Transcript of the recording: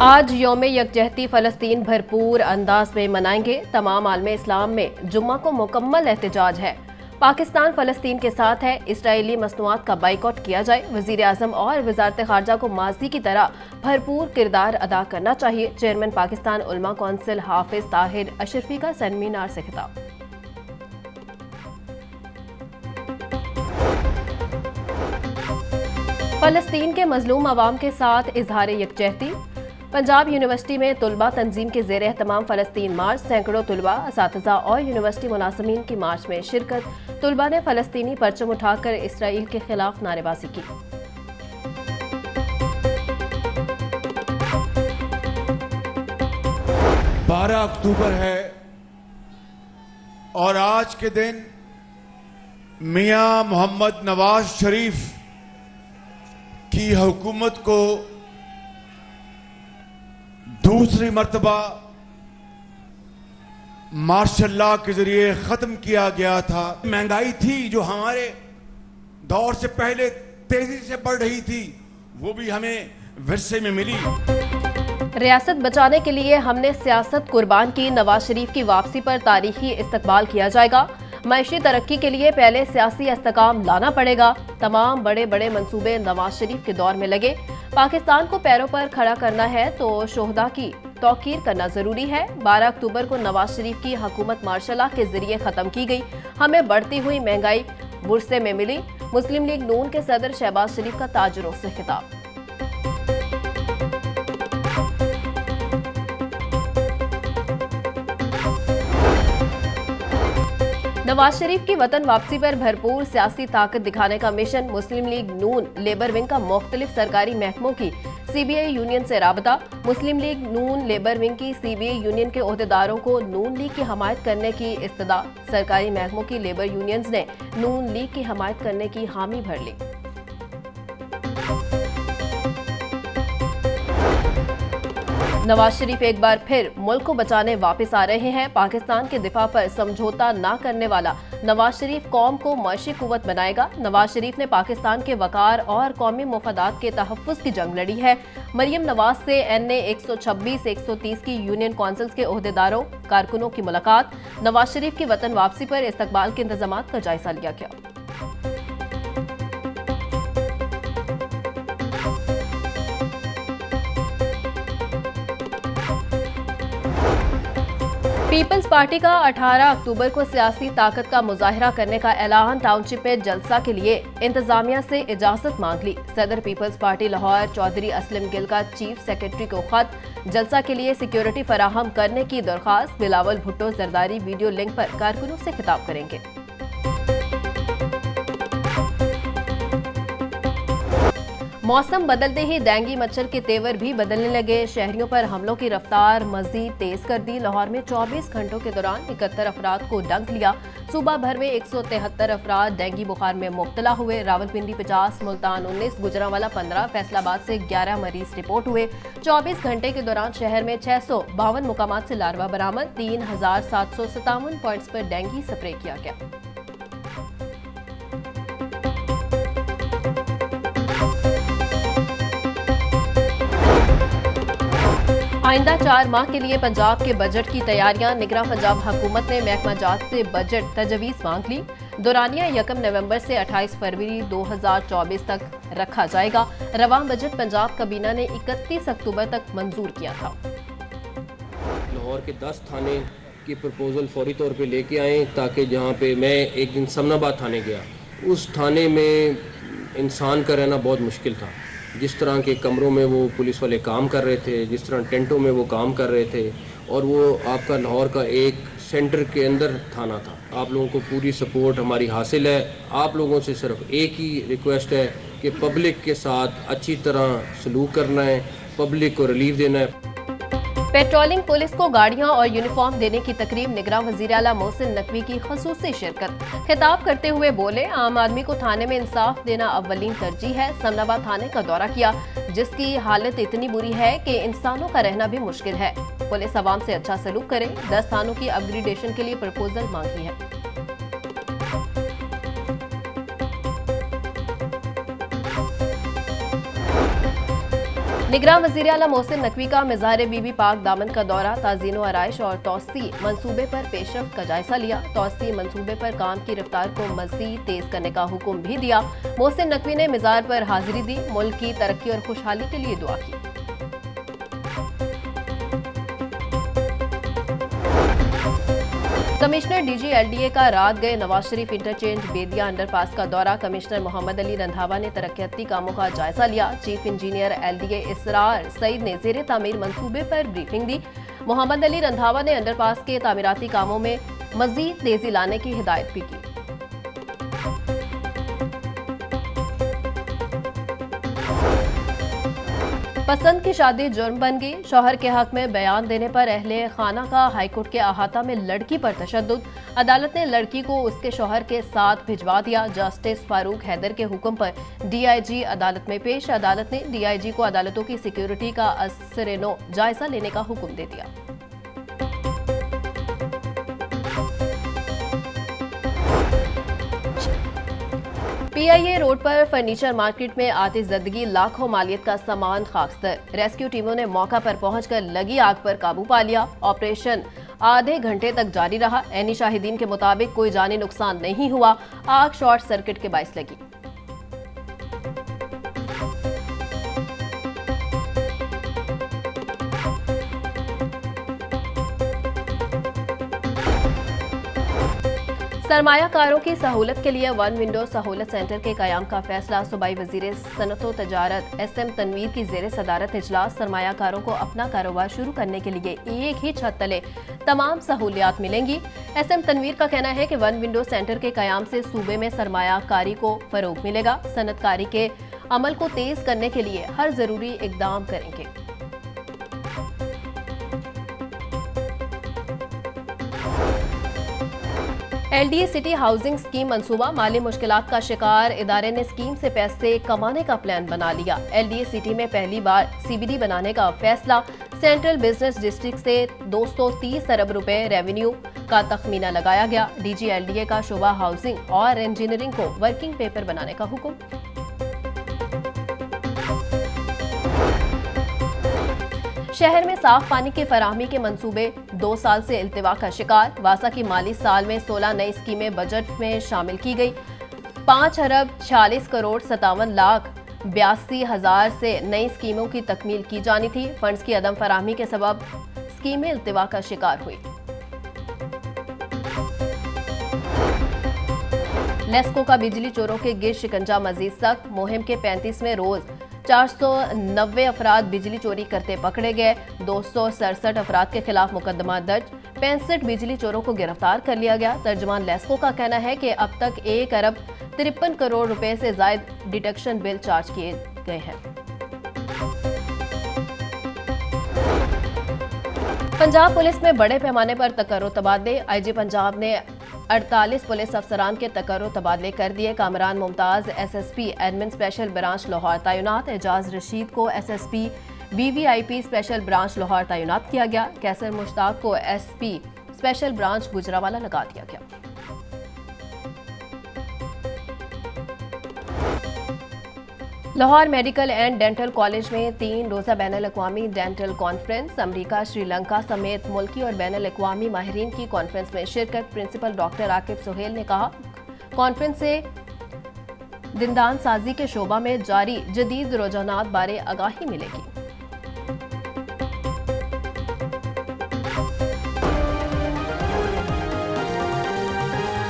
आज यौम यकजहती फ़लस्तीन भरपूर अंदाज में मनाएंगे। तमाम आलमे इस्लाम में जुम्मा को मुकम्मल एहतजाज है। पाकिस्तान फ़लस्तीन के साथ है। इसराइली मसनूआत का बाइकआउट किया जाए। वज़ीर आज़म और वज़ारत ख़ारजा को माजी की तरह भरपूर किरदार अदा करना चाहिए। चेयरमैन पाकिस्तान उलमा कौंसिल हाफिज ताहिर अशरफी का सेमिनार से खिताब। फ़लस्तीन के मजलूम अवाम के साथ इजहार यकजहती। पंजाब यूनिवर्सिटी में तुलबा तंजीम के ज़ेर एहतमाम फ़लस्तीन मार्च। सैकड़ों तुलबा, असातिज़ा और यूनिवर्सिटी मुनासिमीन की मार्च में शिरकत। तुलबा ने फ़लस्तीनी परचम उठाकर इसराइल के खिलाफ नारेबाजी की। 12 अक्टूबर है और आज के दिन मियां मोहम्मद नवाज शरीफ की हुकूमत को दूसरी मर्तबा मार्शल लॉ के जरिए खत्म किया गया था। महंगाई थी जो हमारे दौर से पहले तेजी से बढ़ रही थी, वो भी हमें विरसे में मिली। रियासत बचाने के लिए हमने सियासत कुर्बान की। नवाज शरीफ की वापसी पर तारीखी इस्तकबाल किया जाएगा। मईशी तरक्की के लिए पहले सियासी इस्तेकाम लाना पड़ेगा। तमाम बड़े बड़े मंसूबे नवाज शरीफ के दौर में लगे। पाकिस्तान को पैरों पर खड़ा करना है तो शोहदा की तौकीर करना जरूरी है। 12 अक्टूबर को नवाज शरीफ की हुकूमत मार्शल लॉ के जरिए खत्म की गई। हमें बढ़ती हुई महंगाई बुरसे में मिली। मुस्लिम लीग नून के सदर शहबाज शरीफ का ताजरों से खिताब। नवाज शरीफ की वतन वापसी पर भरपूर सियासी ताकत दिखाने का मिशन। मुस्लिम लीग नून लेबर विंग का मुख्तलिफ सरकारी महकमों की CBI यूनियन से राबता। मुस्लिम लीग नून लेबर विंग की CBI यूनियन के ओहदेदारों को नून लीग की हमायत करने की इस्तदा। सरकारी महकमों की लेबर यूनियंस ने नून लीग की हमायत करने की हामी भर ली। नवाज शरीफ एक बार फिर मुल्क को बचाने वापस आ रहे हैं। पाकिस्तान के दिफा पर समझौता न करने वाला नवाज शरीफ कौम को मईशी कुव्वत बनाएगा। नवाज शरीफ ने पाकिस्तान के वकार और कौमी मुफादात के तहफ़्फ़ुज़ की जंग लड़ी है। मरियम नवाज से NA 126-130 की यूनियन काउंसिल्स के ओहदेदारों कारकुनों की मुलाकात। नवाज शरीफ की वतन वापसी पर इस्तकबाल के इंतजामात का जायजा लिया गया। पीपल्स पार्टी का 18 अक्टूबर को सियासी ताकत का मुजाहरा करने का ऐलान। टाउनशिप में जलसा के लिए इंतजामिया से इजाजत मांग ली। सदर पीपल्स पार्टी लाहौर चौधरी असलम गिल का चीफ सेक्रेटरी को खत। जलसा के लिए सिक्योरिटी फराहम करने की दरख्वास्त। बिलावल भुट्टो जरदारी वीडियो लिंक पर कारकुनों से खिताब करेंगे। मौसम बदलते ही डेंगू मच्छर के तेवर भी बदलने लगे। शहरियों पर हमलों की रफ्तार मजीद तेज कर दी। लाहौर में 24 घंटों के दौरान 71 अफराद को डंक लिया। सूबा भर में 173 अफराद डेंगू बुखार में मुब्तला हुए। रावलपिंडी 50, मुल्तान 19, गुजरांवाला 15, फैसलाबाद से 11 मरीज रिपोर्ट हुए। 24 घंटे के दौरान शहर में 652 मुकामात से लार्वा बरामद। 3757 पॉइंट्स पर डेंगू स्प्रे किया गया। आइंदा 4 माह के लिए पंजाब के बजट की तैयारियां। निगरान पंजाब हुकूमत ने महकमा जात से बजट तजवीज़ मांग ली। दौरानिया 1 नवंबर से 28 फरवरी 2024 तक रखा जाएगा। रवां बजट पंजाब काबीना ने 31 अक्टूबर तक मंजूर किया था। लाहौर के 10 थाने की प्रपोजल फौरी तौर पे लेके आए ताकि जहाँ पे मैं एक दिन समनाबाद थाने गया, उस थाने में इंसान का रहना बहुत मुश्किल था। जिस तरह के कमरों में वो पुलिस वाले काम कर रहे थे, जिस तरह टेंटों में वो काम कर रहे थे, और वो आपका लाहौर का एक सेंटर के अंदर थाना था। आप लोगों को पूरी सपोर्ट हमारी हासिल है। आप लोगों से सिर्फ एक ही रिक्वेस्ट है कि पब्लिक के साथ अच्छी तरह सलूक करना है, पब्लिक को रिलीफ देना है। पेट्रोलिंग पुलिस को गाड़ियां और यूनिफॉर्म देने की तकरीब। निगरान वज़ीर आला मोहसिन नकवी की ख़ुसूसी शिरकत। खिताब करते हुए बोले, आम आदमी को थाने में इंसाफ देना अव्वलीन तरजीह है। समनाबाद थाने का दौरा किया, जिसकी हालत इतनी बुरी है कि इंसानों का रहना भी मुश्किल है। पुलिस अवाम से अच्छा सलूक करे। 10 थानों की अपग्रेडेशन के लिए प्रपोजल मांगी है। निगरान वज़ीर आला मोहसिन नकवी का मज़ार बीबी पाक दामन का दौरा, ताज़ीनो आराइश और तौसी मंसूबे पर पेशरफ्त का जायजा लिया। तौसी मंसूबे पर काम की रफ्तार को मज़ीद तेज करने का हुक्म भी दिया। मोहसिन नकवी ने मज़ार पर हाजिरी दी, मुल्क की तरक्की और खुशहाली के लिए दुआ की। कमिश्नर DGLDA का रात गए नवाज शरीफ इंटरचेंज बेदिया अंडरपास का दौरा। कमिश्नर मोहम्मद अली रंधावा ने तरक्याती कामों का जायजा लिया। चीफ इंजीनियर LDA इसरार सईद ने ज़ेरे तामीर मंसूबे पर ब्रीफिंग दी। मोहम्मद अली रंधावा ने अंडरपास के तामीराती कामों में मजीद तेजी लाने की हिदायत भी की। पसंद की शादी जुर्म बन गई। शौहर के हक में बयान देने पर अहले खाना का हाईकोर्ट के अहाता में लड़की पर तशद्दुद। अदालत ने लड़की को उसके शौहर के साथ भिजवा दिया। जस्टिस फारूक हैदर के हुक्म पर DIG अदालत में पेश। अदालत ने DIG को अदालतों की सिक्योरिटी का असर-ए-नो जायजा लेने का हुक्म दे दिया। PIA रोड पर फर्नीचर मार्केट में आतिशज़दगी, लाखों मालियत का सामान खाकसतर। रेस्क्यू टीमों ने मौका पर पहुंचकर लगी आग पर काबू पा लिया। ऑपरेशन आधे घंटे तक जारी रहा। ऐनी शाहिदीन के मुताबिक कोई जानी नुकसान नहीं हुआ। आग शॉर्ट सर्किट के बाइस लगी। सरमायाकारों की सहूलत के लिए वन विंडो सहूलत सेंटर के कयाम का फैसला। सूबाई वजीर सनत व तजारत SM तनवीर की जेर सदारत इजलास। सरमायाकारों को अपना कारोबार शुरू करने के लिए एक ही छत तले तमाम सहूलियात मिलेंगी। SM तनवीर का कहना है कि वन विंडो सेंटर के कयाम से सूबे में सरमायाकारी को फरोग मिलेगा। सनतकारी के अमल को तेज करने के लिए हर जरूरी इकदाम करेंगे। LDA सिटी हाउसिंग स्कीम मंसूबा, माली मुश्किलात का शिकार इदारे ने स्कीम से पैसे कमाने का प्लान बना लिया। LDA सिटी में पहली बार CBD बनाने का फैसला। सेंट्रल बिजनेस डिस्ट्रिक्ट से 230 अरब रुपए रेवेन्यू का तखमीना लगाया गया। DG LDA का शोबा हाउसिंग और इंजीनियरिंग को वर्किंग पेपर बनाने का हुक्म। शहर में साफ पानी की फराहमी के मंसूबे 2 साल से इल्तिवा का शिकार। वासा की माली साल में 16 नई स्कीमें बजट में शामिल की गई। 5 अरब 46 करोड़ 57 लाख 82 हजार से नई स्कीमों की तकमील की जानी थी। फंड्स की अदम फराहमी के सबब स्कीमें इल्तिवा का शिकार हुई। लेस्को का बिजली चोरों के गिर शिकंजा मजीद सख्त। मुहिम के 35वें रोज 490 अफराद बिजली चोरी करते पकड़े गए। 267 अफराद के खिलाफ मुकदमा दर्ज। 65 बिजली चोरों को गिरफ्तार कर लिया गया। तर्जुमान लेस्को का कहना है कि अब तक 1 अरब 53 करोड़ रुपए से जायद डिडक्शन बिल चार्ज किए गए हैं। पंजाब पुलिस में बड़े पैमाने पर तकर्रो तबादले। IG पंजाब ने 48 पुलिस अफसरान के तकर्रो तबादले कर दिए। Kamran Mumtaz SSP admin special branch Lahore तैनात। एजाज रशीद को SSP VVIP special branch Lahore तैनात किया गया। कैसर मुश्ताक को SP स्पेशल ब्रांच गुजरावाला लगा दिया गया। Lahore medical and dental college में 3 रोज़ा बैनुल-अक़वामी डेंटल कॉन्फ्रेंस। अमेरिका, श्रीलंका समेत मुल्की और बैनुल-अक़वामी माहिरीन की कॉन्फ्रेंस में शिरकत। प्रिंसिपल डॉक्टर आकिब सुहेल ने कहा, कॉन्फ्रेंस से दंदान साजी के शोबा में जारी जदीद रुझानात बारे आगाही मिलेगी।